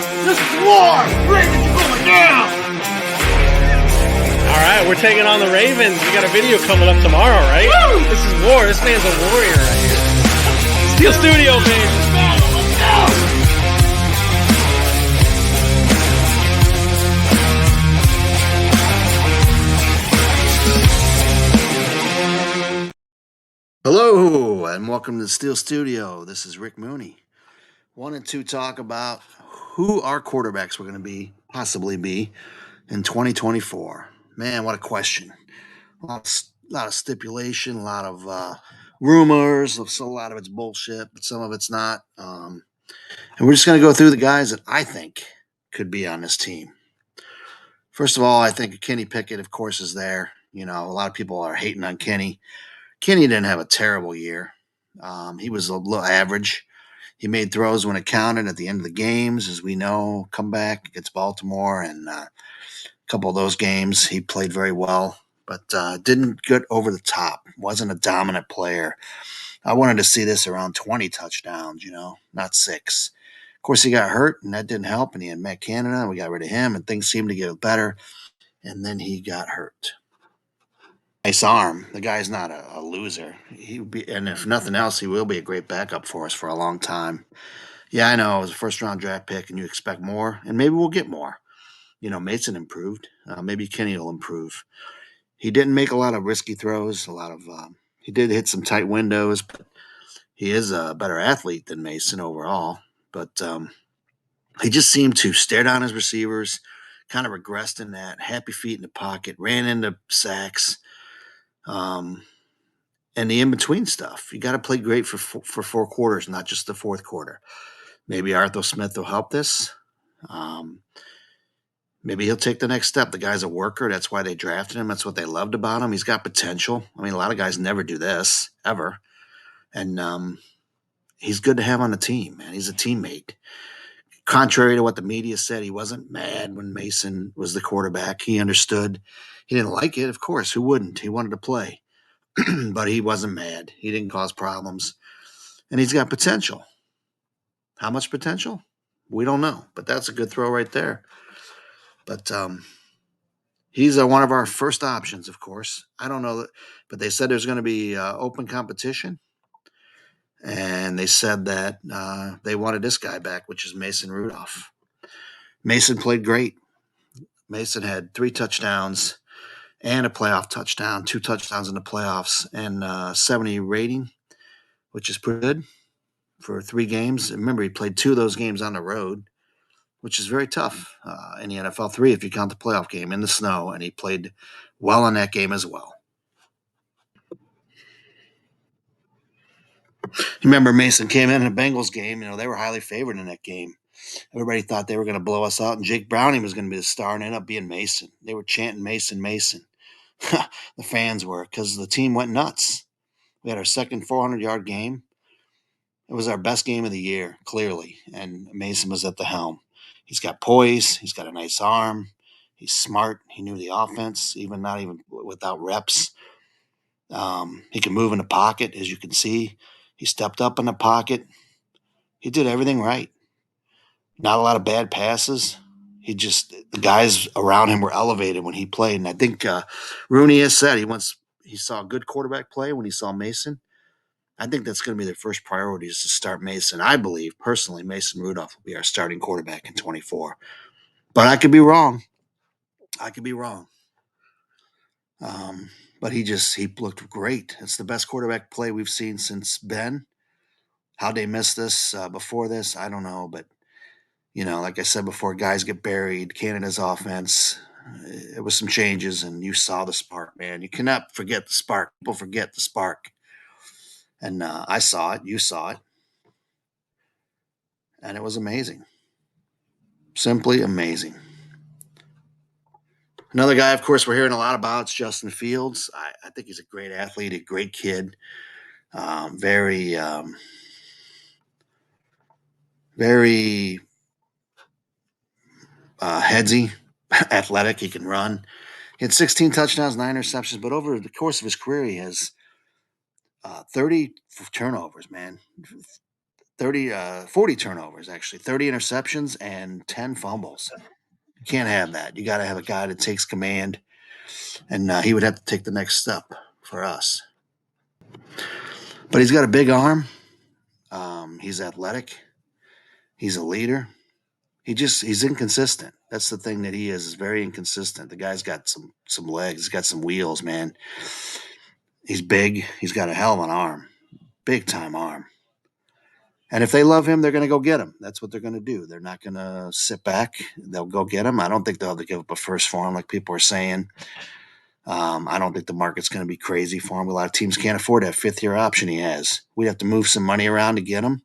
This is war! Ravens are going down! All right, we're taking on the Ravens. We got a video coming up tomorrow, right? Woo! This is war. This man's a warrior right here. Steel Studio, baby. Let's go! Hello, and welcome to the Steel Studio. This is Rick Mooney. Wanted to talk about who our quarterbacks were going to possibly be in 2024. Man, what a question. A lot of stipulation, a lot of rumors. So a lot of it's bullshit, but some of it's not. And we're just going to go through the guys that I think could be on this team. First of all, I think Kenny Pickett, of course, is there. You know, a lot of people are hating on Kenny. Kenny didn't have a terrible year. He was a little average. He made throws when it counted at the end of the games, as we know. Comeback against Baltimore, and a couple of those games he played very well, but didn't get over the top. Wasn't a dominant player. I wanted to see this around 20 touchdowns, not 6. Of course, he got hurt, and that didn't help. And he had Matt Canada, and we got rid of him, and things seemed to get better. And then he got hurt. Nice arm. The guy's not a loser. He would be, and if nothing else, he will be a great backup for us for a long time. Yeah, I know it was a first-round draft pick, and you expect more, and maybe we'll get more. Mason improved. Maybe Kenny will improve. He didn't make a lot of risky throws. He did hit some tight windows, but he is a better athlete than Mason overall. But he just seemed to stare down his receivers, kind of regressed in that, happy feet in the pocket, ran into sacks. And the in-between stuff. You got to play great for 4 quarters, not just the fourth quarter. Maybe Arthur Smith will help this. Maybe he'll take the next step. The guy's a worker. That's why they drafted him. That's what they loved about him. He's got potential. I mean, a lot of guys never do this, ever. And he's good to have on the team, man. He's a teammate. Contrary to what the media said, he wasn't mad when Mason was the quarterback. He understood. He didn't like it, of course. Who wouldn't? He wanted to play. But he wasn't mad. He didn't cause problems. And he's got potential. How much potential? We don't know. But that's a good throw right there. But he's one of our first options, of course. I don't know. But they said there's going to be open competition. And they said that they wanted this guy back, which is Mason Rudolph. Mason played great. Mason had 3 touchdowns and a playoff touchdown, 2 touchdowns in the playoffs, and 70 rating, which is pretty good for 3 games. Remember, he played 2 of those games on the road, which is very tough in the NFL. 3 if you count the playoff game in the snow, and he played well in that game as well. Remember, Mason came in a Bengals game. They were highly favored in that game. Everybody thought they were going to blow us out, and Jake Browning was going to be the star, and ended up being Mason. They were chanting Mason, Mason. The fans were, because the team went nuts. We had our second 400-yard game. It was our best game of the year, clearly, and Mason was at the helm. He's got poise. He's got a nice arm. He's smart. He knew the offense, not even without reps. He can move in the pocket, as you can see. He stepped up in the pocket. He did everything right. Not a lot of bad passes. The guys around him were elevated when he played. And I think Rooney has said he saw a good quarterback play when he saw Mason. I think that's going to be their first priority, is to start Mason. I believe, personally, Mason Rudolph will be our starting quarterback in 24. But I could be wrong. But he looked great. It's the best quarterback play we've seen since Ben. How'd they miss this before this? I don't know. But, like I said before, guys get buried. Canada's offense, it was some changes, and you saw the spark, man. You cannot forget the spark. People forget the spark. And I saw it. You saw it. And it was amazing. Simply amazing. Another guy, of course, we're hearing a lot about is Justin Fields. I think he's a great athlete, a great kid. Very headsy, athletic. He can run. He had 16 touchdowns, 9 interceptions, but over the course of his career, he has 30 turnovers, man. 40 turnovers, actually, 30 interceptions and 10 fumbles. You can't have that. You got to have a guy that takes command, and he would have to take the next step for us. But he's got a big arm. He's athletic. He's a leader. He's inconsistent. That's the thing that he is very inconsistent. The guy's got some legs. He's got some wheels, man. He's big. He's got a hell of an arm, big time arm. And if they love him, they're going to go get him. That's what they're going to do. They're not going to sit back. They'll go get him. I don't think they'll have to give up a first for him, like people are saying. I don't think the market's going to be crazy for him. A lot of teams can't afford that fifth-year option he has. We'd have to move some money around to get him.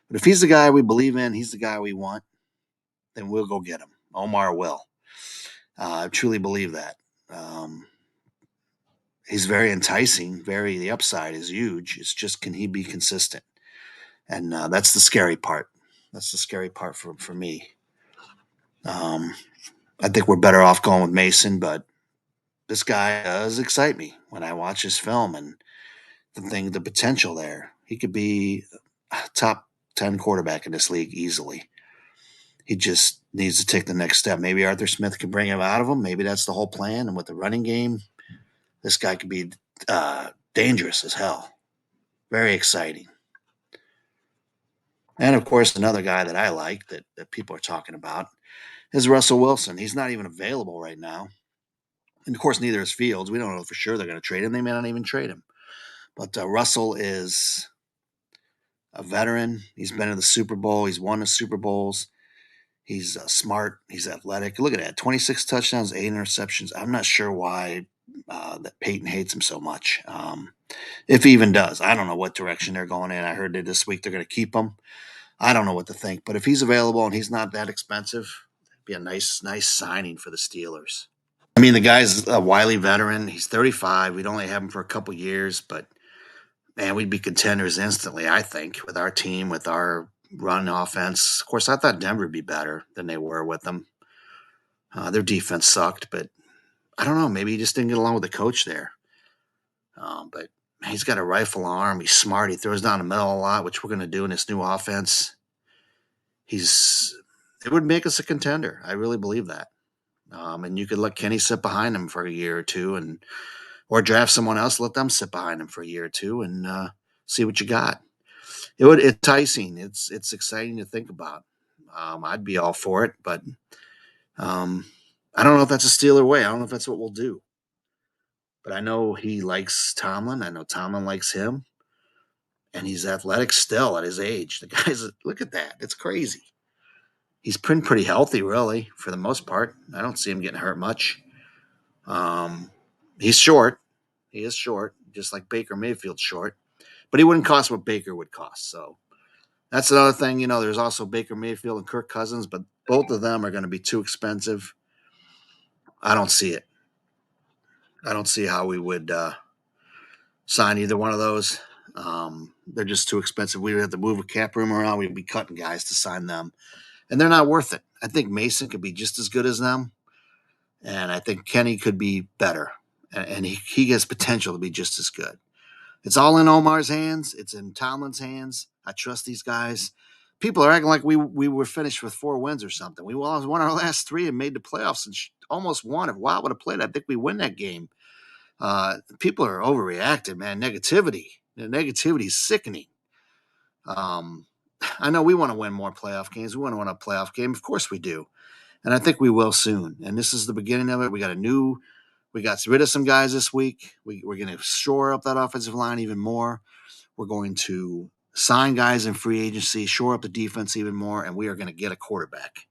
But if he's the guy we believe in, he's the guy we want, then we'll go get him. Omar will. I truly believe that. He's very enticing. The upside is huge. It's just, can he be consistent? And that's the scary part. That's the scary part for me. I think we're better off going with Mason, but this guy does excite me when I watch his film and the potential there. He could be a top 10 quarterback in this league easily. He just needs to take the next step. Maybe Arthur Smith can bring him out of him. Maybe that's the whole plan. And with the running game, this guy could be dangerous as hell. Very exciting. And of course, another guy that I like that people are talking about is Russell Wilson. He's not even available right now. And of course, neither is Fields. We don't know for sure they're going to trade him. They may not even trade him. But Russell is a veteran. He's been in the Super Bowl. He's won the Super Bowls. He's smart. He's athletic. Look at that. 26 touchdowns, 8 interceptions. I'm not sure why that Peyton hates him so much. If he even does. I don't know what direction they're going in. I heard that this week they're going to keep him. I don't know what to think. But if he's available and he's not that expensive, it'd be a nice signing for the Steelers. I mean, the guy's a wily veteran. He's 35. We'd only have him for a couple years, but man, we'd be contenders instantly, I think, with our team, with our run offense. Of course, I thought Denver would be better than they were with them. Their defense sucked, but I don't know. Maybe he just didn't get along with the coach there. But man, he's got a rifle arm. He's smart. He throws down the middle a lot, which we're going to do in this new offense. It would make us a contender. I really believe that. And you could let Kenny sit behind him for a year or two, or draft someone else, let them sit behind him for a year or two, and see what you got. It's enticing. It's exciting to think about. I'd be all for it, but I don't know if that's a Steeler way. I don't know if that's what we'll do. But I know he likes Tomlin. I know Tomlin likes him, and he's athletic still at his age. The guy's look at that. It's crazy. He's pretty healthy, really, for the most part. I don't see him getting hurt much. He's short. He is short, just like Baker Mayfield's short. But he wouldn't cost what Baker would cost. So that's another thing. There's also Baker Mayfield and Kirk Cousins, but both of them are going to be too expensive. I don't see it. I don't see how we would sign either one of those. They're just too expensive. We would have to move a cap room around. We'd be cutting guys to sign them, and they're not worth it. I think Mason could be just as good as them, and I think Kenny could be better, and he has potential to be just as good. It's all in Omar's hands. It's in Tomlin's hands. I trust these guys. People are acting like we were finished with 4 wins or something. We won our last 3 and made the playoffs and almost won. If Wild would have played, I think we win that game. People are overreacting, man. Negativity. The negativity is sickening. I know we want to win more playoff games. We want to win a playoff game. Of course we do. And I think we will soon. And this is the beginning of it. We got rid of some guys this week. We're going to shore up that offensive line even more. We're going to sign guys in free agency, shore up the defense even more, and we are going to get a quarterback.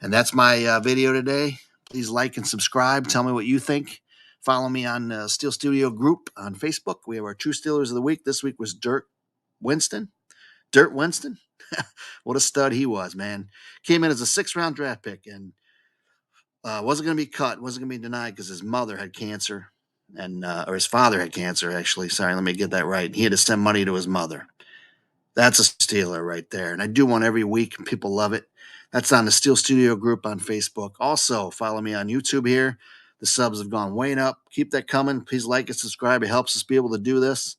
And that's my video today. Please like and subscribe. Tell me what you think. Follow me on Steel Studio Group on Facebook. We have our True Steelers of the Week. This week was Dirt Winston. What a stud he was, man. Came in as a 6th-round draft pick and wasn't going to be cut, wasn't going to be denied because his mother had cancer, or his father had cancer, actually. Sorry, let me get that right. He had to send money to his mother. That's a Steeler right there. And I do one every week, and people love it. That's on the Steel Studio Group on Facebook. Also, follow me on YouTube here. The subs have gone way up. Keep that coming. Please like and subscribe. It helps us be able to do this.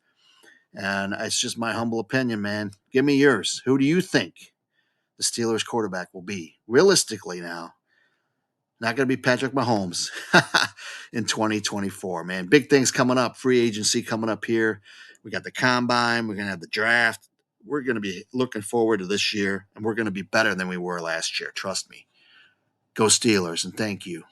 And it's just my humble opinion, man. Give me yours. Who do you think the Steelers quarterback will be? Realistically now, not going to be Patrick Mahomes in 2024, man. Big things coming up. Free agency coming up here. We got the combine. We're going to have the draft. We're going to be looking forward to this year, and we're going to be better than we were last year. Trust me. Go Steelers, and thank you.